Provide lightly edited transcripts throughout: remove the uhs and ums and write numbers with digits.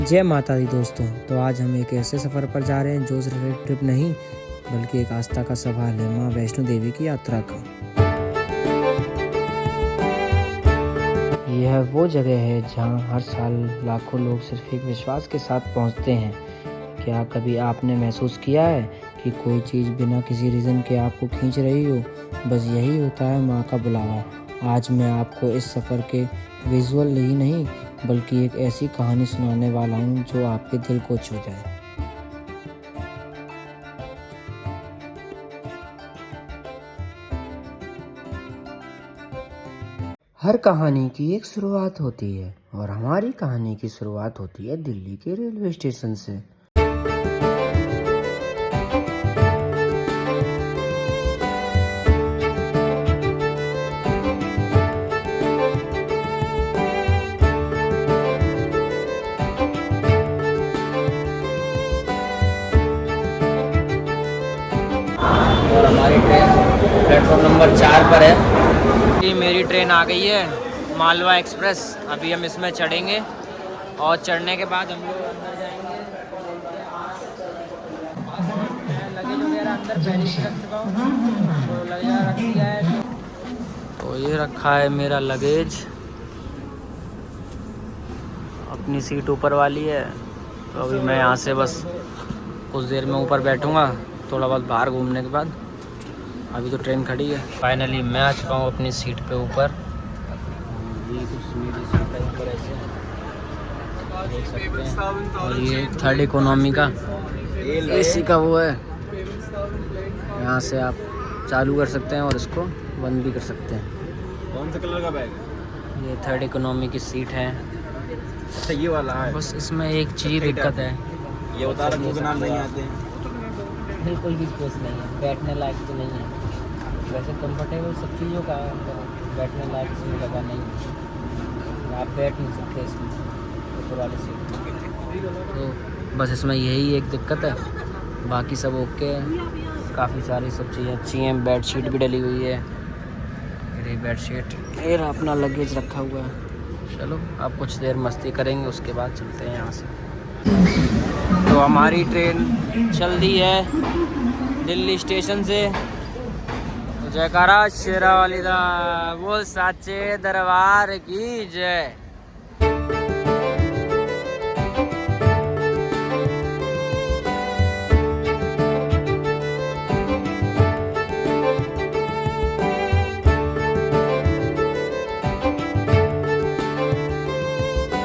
जय माता दी दोस्तों। तो आज हम एक ऐसे सफ़र पर जा रहे हैं जो सिर्फ एक ट्रिप नहीं बल्कि एक आस्था का सवाल है, माँ वैष्णो देवी की यात्रा का। यह वो जगह है जहाँ हर साल लाखों लोग सिर्फ एक विश्वास के साथ पहुँचते हैं। क्या कभी आपने महसूस किया है कि कोई चीज़ बिना किसी रीज़न के आपको खींच रही हो? बस यही होता है माँ का बुलावा। आज मैं आपको इस सफ़र के विजुअल ही नहीं बल्कि एक ऐसी कहानी सुनाने वाला हूँ जो आपके दिल को छू जाए। हर कहानी की एक शुरुआत होती है और हमारी कहानी की शुरुआत होती है दिल्ली के रेलवे स्टेशन से। और हमारी ट्रेन प्लेटफॉर्म नंबर 4 पर है। ये मेरी ट्रेन आ गई है, मालवा एक्सप्रेस। अभी हम इसमें चढ़ेंगे और चढ़ने के बाद हम लोग अंदर जाएंगे। लगेज वगैरह अंदर पहले ही रख चुका हूँ, तो लगेज रख दिया है। तो ये रखा है मेरा लगेज, अपनी सीट ऊपर वाली है। तो अभी मैं यहाँ से बस कुछ देर में ऊपर बैठूँगा, थोड़ा बहुत बाहर घूमने के बाद। अभी तो ट्रेन खड़ी है। फाइनली मैं आ चुका हूँ अपनी सीट पे ऊपर। ये कुछ मेरी सीट है ऊपर ऐसे देख सकते हैं। और ये थर्ड इकोनॉमी का एसी का वो है, यहाँ से आप चालू कर सकते हैं और इसको बंद भी कर सकते हैं। कौन सा कलर का बैग है? ये थर्ड इकोनॉमी की सीट है। अच्छा ये वाला है। बस इसमें एक चीज़ दिक्कत है, ये बता रखो के नाम नहीं आते हैं। बिल्कुल भी स्पेस नहीं है, बैठने लायक तो नहीं है। वैसे कंफर्टेबल सब चीज़ों का है, बैठने लायक इसमें जगह नहीं है, आप बैठ नहीं सकते इसमें ऊपर वाली सीट। तो बस इसमें यही एक दिक्कत है, बाकी सब ओके है। काफ़ी सारी सब चीज़ें अच्छी हैं। बेड शीट भी डली हुई है, मेरी बेड शीट। ये अपना लगेज रखा हुआ है। चलो आप कुछ देर मस्ती करेंगे, उसके बाद चलते हैं यहाँ से। तो हमारी ट्रेन चल दी है दिल्ली स्टेशन से। तो जयकारा शेरा वाली दा बोल साचे दरबार की जय।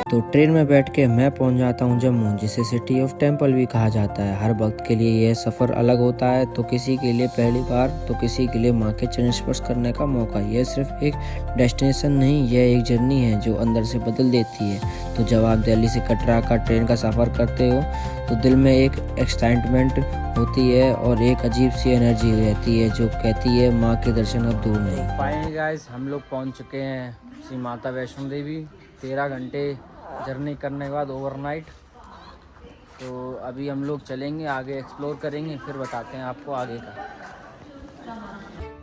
तो ट्रेन में बैठ के मैं पहुंच जाता हूं जम्मू, जिसे सिटी ऑफ टेंपल भी कहा जाता है। हर वक्त के लिए यह सफ़र अलग होता है, तो किसी के लिए पहली बार, तो किसी के लिए माँ के चरण स्पर्श करने का मौका। यह सिर्फ एक डेस्टिनेशन नहीं, यह एक जर्नी है जो अंदर से बदल देती है। तो जब आप दिल्ली से कटरा का ट्रेन का सफ़र करते हो तो दिल में एक एक्साइटमेंट होती है और एक अजीब सी एनर्जी रहती है जो कहती है माँ के दर्शन अब दूर नहीं। फाइनली गाइस, हम लोग पहुँच चुके हैं श्री माता वैष्णो देवी। 13 घंटे जर्नी करने के बाद ओवरनाइट। तो अभी हम लोग चलेंगे आगे, एक्सप्लोर करेंगे, फिर बताते हैं आपको आगे का।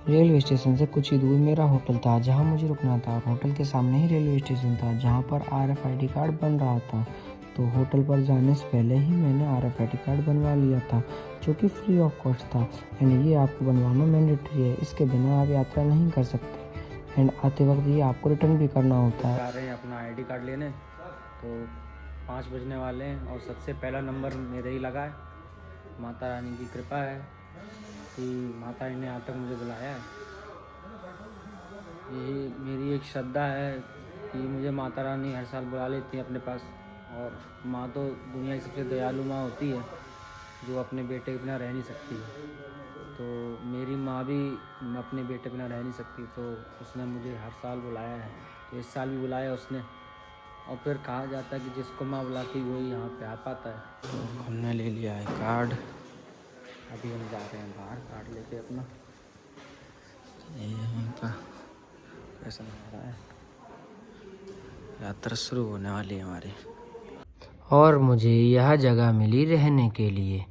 रेलवे स्टेशन से कुछ ही दूर मेरा होटल था जहां मुझे रुकना था, और होटल के सामने ही रेलवे स्टेशन था जहां पर RFID कार्ड बन रहा था। तो होटल पर जाने से पहले ही मैंने RFID कार्ड बनवा लिया था, जो कि फ्री ऑफ कॉस्ट था। एंड ये आपको बनवाना मैंडेटरी है, इसके बिना आप यात्रा नहीं कर सकते। एंड आते वक्त ये आपको रिटर्न भी करना होता है। जा रहे हैं अपना ID कार्ड लेने, तो 5 बजने वाले हैं और सबसे पहला नंबर मेरे ही लगा है। माता रानी की कृपा है कि माता रानी ने यहाँ तक मुझे बुलाया है। यही मेरी एक श्रद्धा है कि मुझे माता रानी हर साल बुला लेती है अपने पास। और माँ तो दुनिया की सबसे दयालु माँ होती है जो अपने बेटे के बिना रह नहीं सकती। तो मेरी माँ भी अपने बेटे बिना रह नहीं सकती, तो उसने मुझे हर साल बुलाया है। तो इस साल भी बुलाया उसने। और फिर कहा जाता है कि जिसको माँ बुलाती वही यहाँ पे आ पाता है। तो हमने ले लिया है कार्ड, अभी हम जा रहे हैं बाहर कार्ड लेके अपना। ये यहाँ का कैसा लग रहा है, यात्रा शुरू होने वाली है हमारी। और मुझे यह जगह मिली रहने के लिए,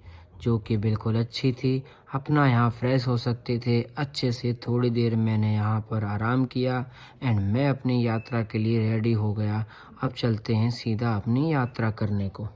जो कि बिल्कुल अच्छी थी। अपना यहाँ फ्रेश हो सकते थे अच्छे से। थोड़ी देर मैंने यहाँ पर आराम किया एंड मैं अपनी यात्रा के लिए रेडी हो गया। अब चलते हैं सीधा अपनी यात्रा करने को।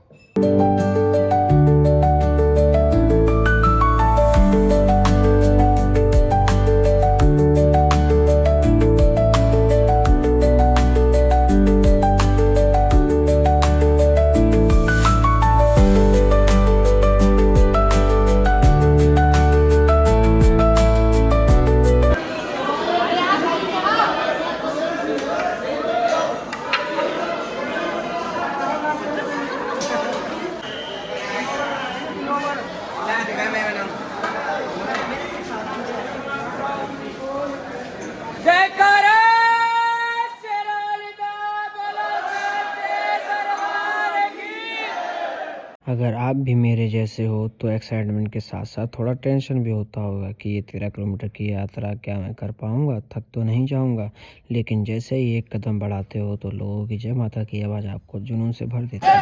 अगर आप भी मेरे जैसे हो तो एक्साइटमेंट के साथ साथ थोड़ा टेंशन भी होता होगा कि ये 13 किलोमीटर की यात्रा क्या मैं कर पाऊँगा, थक तो नहीं जाऊँगा। लेकिन जैसे ही एक कदम बढ़ाते हो तो लोगों की जय माता की आवाज़ आपको जुनून से भर देती है।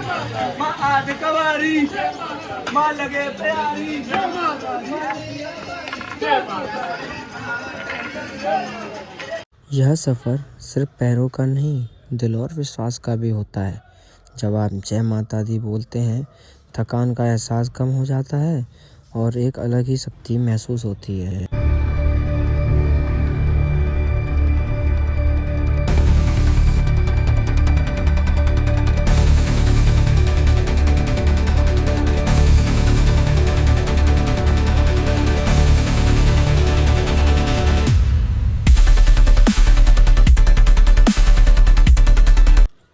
यह सफ़र सिर्फ पैरों का नहीं, दिल और विश्वास का भी होता है। जब आप जय माता दी बोलते हैं, थकान का एहसास कम हो जाता है और एक अलग ही शक्ति महसूस होती है।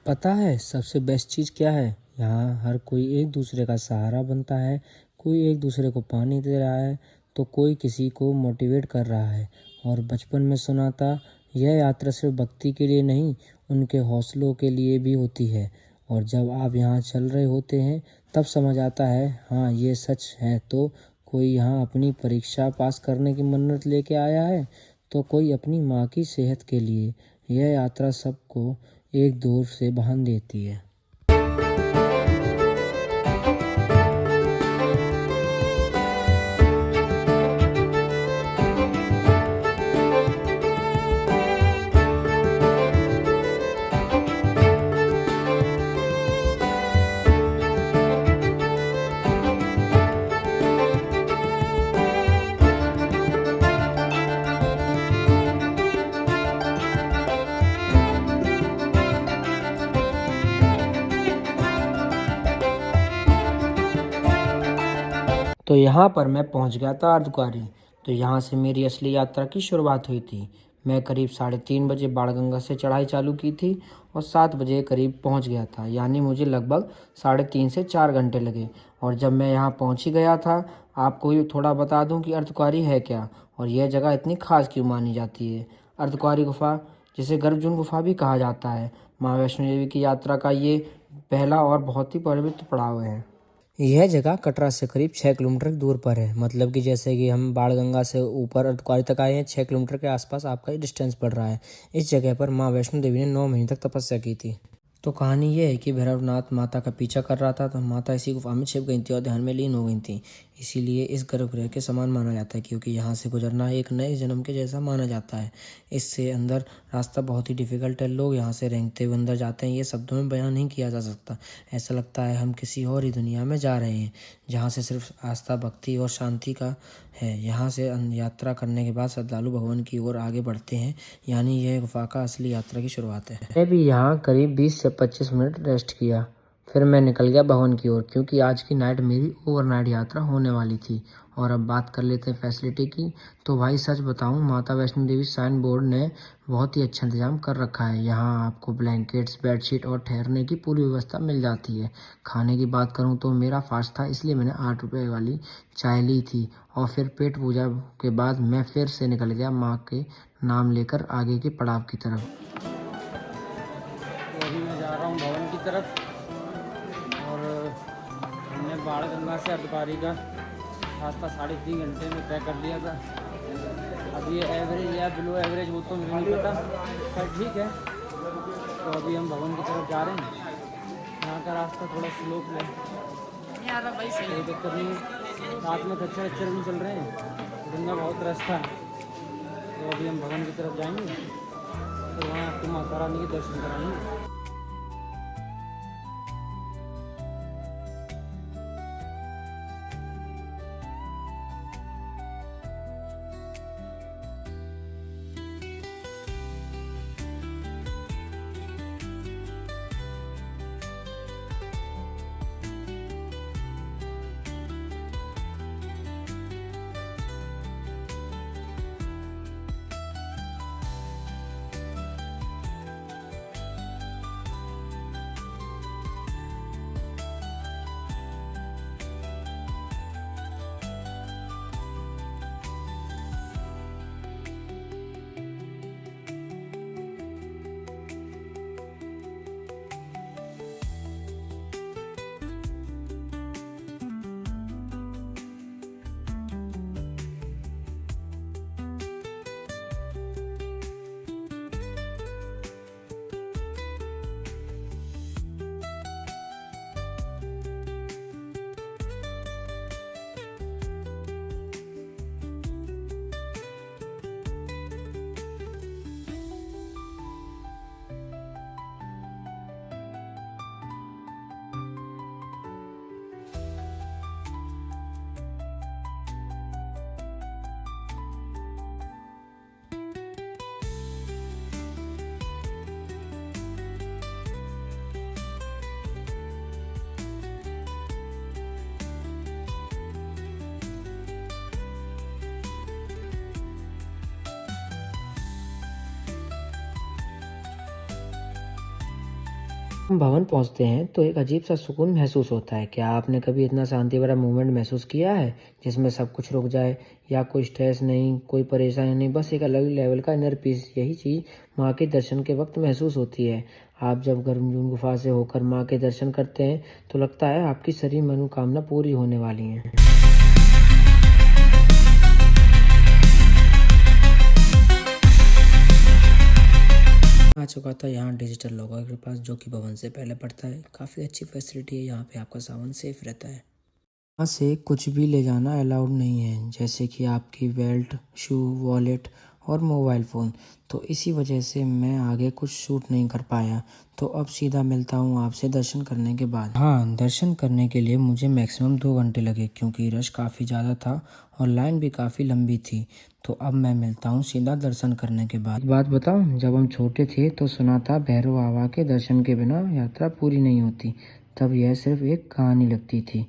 पता है सबसे बेस्ट चीज़ क्या है? यहाँ हर कोई एक दूसरे का सहारा बनता है, कोई एक दूसरे को पानी दे रहा है तो कोई किसी को मोटिवेट कर रहा है। और बचपन में सुना था, यह यात्रा सिर्फ भक्ति के लिए नहीं, उनके हौसलों के लिए भी होती है। और जब आप यहाँ चल रहे होते हैं तब समझ आता है, हाँ ये सच है। तो कोई यहाँ अपनी परीक्षा पास करने की मन्नत लेके आया है तो कोई अपनी माँ की सेहत के लिए। यह यात्रा सबको एक दूर से बांध देती है। तो यहाँ पर मैं पहुँच गया था अर्धकुंवारी। तो यहाँ से मेरी असली यात्रा की शुरुआत हुई थी। मैं करीब 3:30 बजे बाणगंगा से चढ़ाई चालू की थी और 7 बजे करीब पहुँच गया था। यानी मुझे लगभग 3.5 से 4 घंटे लगे। और जब मैं यहाँ पहुँच ही गया था, आपको भी थोड़ा बता दूँ कि अर्धकुंवारी है क्या और यह जगह इतनी खास क्यों मानी जाती है। अर्धकुंवारी गुफा, जिसे गर्भजून गुफा भी कहा जाता है, माँ वैष्णो देवी की यात्रा का ये पहला और बहुत ही पवित्र पड़ाव है। यह जगह कटरा से करीब 6 किलोमीटर दूर पर है। मतलब कि जैसे कि हम बाणगंगा से ऊपर अर्धकुंवारी तक आए हैं, 6 किलोमीटर के आसपास आपका ये डिस्टेंस पड़ रहा है। इस जगह पर माँ वैष्णो देवी ने 9 महीने तक तपस्या की थी। तो कहानी ये है कि भैरवनाथ माता का पीछा कर रहा था तो माता इसी गुफा में छिप गई थी और ध्यान में लीन हो गई थी। इसीलिए इस गर्भगृह के समान माना जाता है, क्योंकि यहाँ से गुजरना एक नए जन्म के जैसा माना जाता है। इससे अंदर रास्ता बहुत ही डिफ़िकल्ट है। लोग यहाँ से रेंगते हुए अंदर जाते हैं, ये शब्दों में बयान नहीं किया जा सकता। ऐसा लगता है हम किसी और ही दुनिया में जा रहे हैं, जहाँ से सिर्फ आस्था, भक्ति और शांति का है। यहाँ से यात्रा करने के बाद श्रद्धालु भवन की ओर आगे बढ़ते हैं, यानी यह गुफा का असली यात्रा की शुरुआत है। मैं भी यहाँ करीब 20 से 25 मिनट रेस्ट किया, फिर मैं निकल गया भवन की ओर, क्योंकि आज की नाइट मेरी ओवरनाइट यात्रा होने वाली थी। और अब बात कर लेते हैं फैसिलिटी की। तो भाई सच बताऊं, माता वैष्णो देवी श्राइन बोर्ड ने बहुत ही अच्छा इंतजाम कर रखा है। यहाँ आपको ब्लैंकेट्स, बेडशीट और ठहरने की पूरी व्यवस्था मिल जाती है। खाने की बात करूं तो मेरा फास्ट था, इसलिए मैंने 8 रुपये वाली चाय ली थी। और फिर पेट पूजा के बाद मैं फिर से निकल गया माँ के नाम लेकर आगे के पड़ाव की तरफ। तो अभी मैं जा रहा हूँ भवन की तरफ। और हमने बाणगंगा से अर्धकुंवारी का रास्ता 3.5 घंटे में तय कर लिया था। अब ये एवरेज या बिलो एवरेज वो तो मुझे नहीं पता, पर ठीक है। तो अभी हम भवन की तरफ जा रहे हैं। यहाँ का रास्ता थोड़ा स्लोप है, कोई दिक्कत नहीं। रात में कच्चे भी चल रहे हैं, गंगा बहुत रास्ता है। तो अभी हम भवन की तरफ जाएंगे, तो वहाँ आपको माता रानी के दर्शन कराएंगे। हम भवन पहुंचते हैं तो एक अजीब सा सुकून महसूस होता है। क्या आपने कभी इतना शांति भरा मोमेंट महसूस किया है जिसमें सब कुछ रुक जाए, या कोई स्ट्रेस नहीं, कोई परेशानी नहीं, बस एक अलग लेवल का इनर पीस। यही चीज़ माँ के दर्शन के वक्त महसूस होती है। आप जब गर्भजून गुफा से होकर माँ के दर्शन करते हैं तो लगता है आपकी सारी मनोकामना पूरी होने वाली हैं। आ चुका था यहाँ डिजिटल लॉकर के पास, जो कि भवन से पहले पड़ता है। काफ़ी अच्छी फैसिलिटी है यहाँ पे, आपका सामान सेफ रहता है। यहाँ से कुछ भी ले जाना अलाउड नहीं है, जैसे कि आपकी बेल्ट, शू, वॉलेट और मोबाइल फ़ोन। तो इसी वजह से मैं आगे कुछ शूट नहीं कर पाया। तो अब सीधा मिलता हूँ आपसे दर्शन करने के बाद। हाँ, दर्शन करने के लिए मुझे मैक्सिमम 2 घंटे लगे, क्योंकि रश काफ़ी ज़्यादा था और लाइन भी काफ़ी लंबी थी। तो अब मैं मिलता हूँ सीधा दर्शन करने के बाद। बात बताऊँ, जब हम छोटे थे तो सुना था भैरव बाबा के दर्शन के बिना यात्रा पूरी नहीं होती। तब यह सिर्फ एक कहानी लगती थी,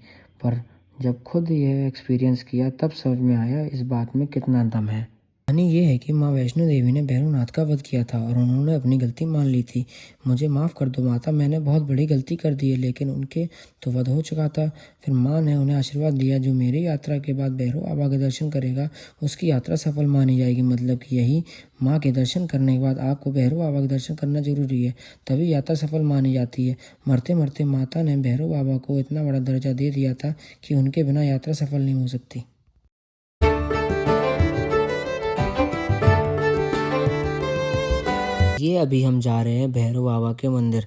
पर जब खुद यह एक्सपीरियंस किया तब समझ में आया इस बात में कितना दम है। कहानी ये है कि माँ वैष्णो देवी ने भैरवनाथ का वध किया था और उन्होंने अपनी गलती मान ली थी। मुझे माफ़ कर दो माता, मैंने बहुत बड़ी गलती कर दी है, लेकिन उनके तो वध हो चुका था। फिर माँ ने उन्हें आशीर्वाद दिया, जो मेरी यात्रा के बाद भैरव बाबा के दर्शन करेगा उसकी यात्रा सफल मानी जाएगी। मतलब कि यही, माँ के दर्शन करने के बाद आपको भैरव बाबा के दर्शन करना जरूरी है, तभी यात्रा सफल मानी जाती है। मरते मरते माता ने भैरव बाबा को इतना बड़ा दर्जा दे दिया था कि उनके बिना यात्रा सफल नहीं हो सकती। ये अभी हम जा रहे हैं भैरव बाबा के मंदिर,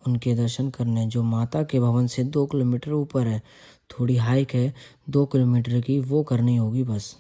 उनके दर्शन करने, जो माता के भवन से 2 किलोमीटर ऊपर है। थोड़ी हाइक है 2 किलोमीटर की, वो करनी होगी बस।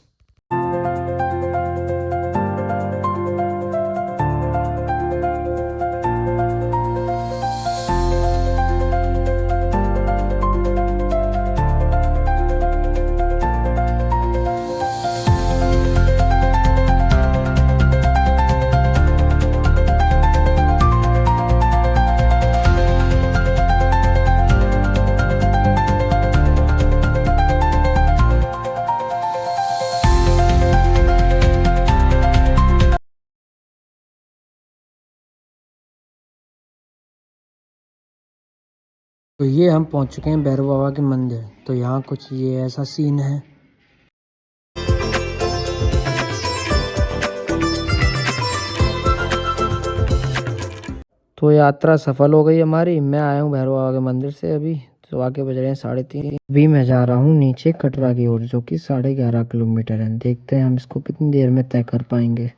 तो ये हम पहुंच चुके हैं भैरव बाबा के मंदिर। तो यहाँ कुछ ये ऐसा सीन है। तो यात्रा सफल हो गई हमारी। मैं आया हूँ भैरव बाबा के मंदिर से अभी। तो आगे बज रहे हैं 3:30। अभी मैं जा रहा हूँ नीचे कटरा की ओर, जो कि 11.5 किलोमीटर है। देखते हैं हम इसको कितनी देर में तय कर पाएंगे।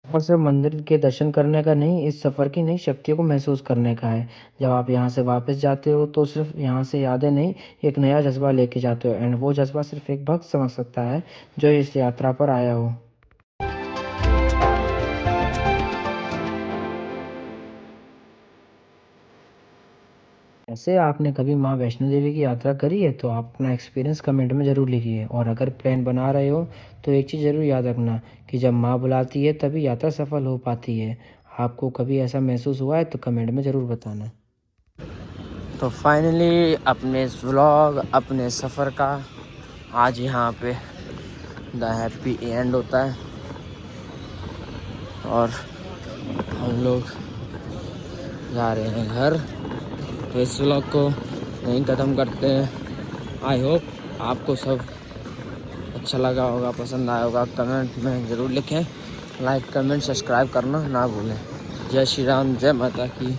और सिर्फ मंदिर के दर्शन करने का नहीं, इस सफ़र की नई शक्तियों को महसूस करने का है। जब आप यहाँ से वापस जाते हो तो सिर्फ यहाँ से यादें नहीं, एक नया जज्बा लेके जाते हो। एंड वो जज्बा सिर्फ एक भक्त समझ सकता है जो इस यात्रा पर आया हो। ऐसे आपने कभी माँ वैष्णो देवी की यात्रा करी है तो आप अपना एक्सपीरियंस कमेंट में ज़रूर लिखिए। और अगर प्लान बना रहे हो तो एक चीज़ ज़रूर याद रखना कि जब माँ बुलाती है तभी यात्रा सफल हो पाती है। आपको कभी ऐसा महसूस हुआ है तो कमेंट में ज़रूर बताना। तो फाइनली अपने इस व्लॉग, अपने सफ़र का आज यहाँ पे द हैप्पी एंड होता है और हम लोग जा रहे हैं घर। तो इस व्लॉग को यहीं ख़त्म करते हैं। आई होप आपको सब अच्छा लगा होगा, पसंद आया होगा। कमेंट में ज़रूर लिखें, लाइक कमेंट सब्सक्राइब करना ना भूलें। जय श्री राम, जय माता की।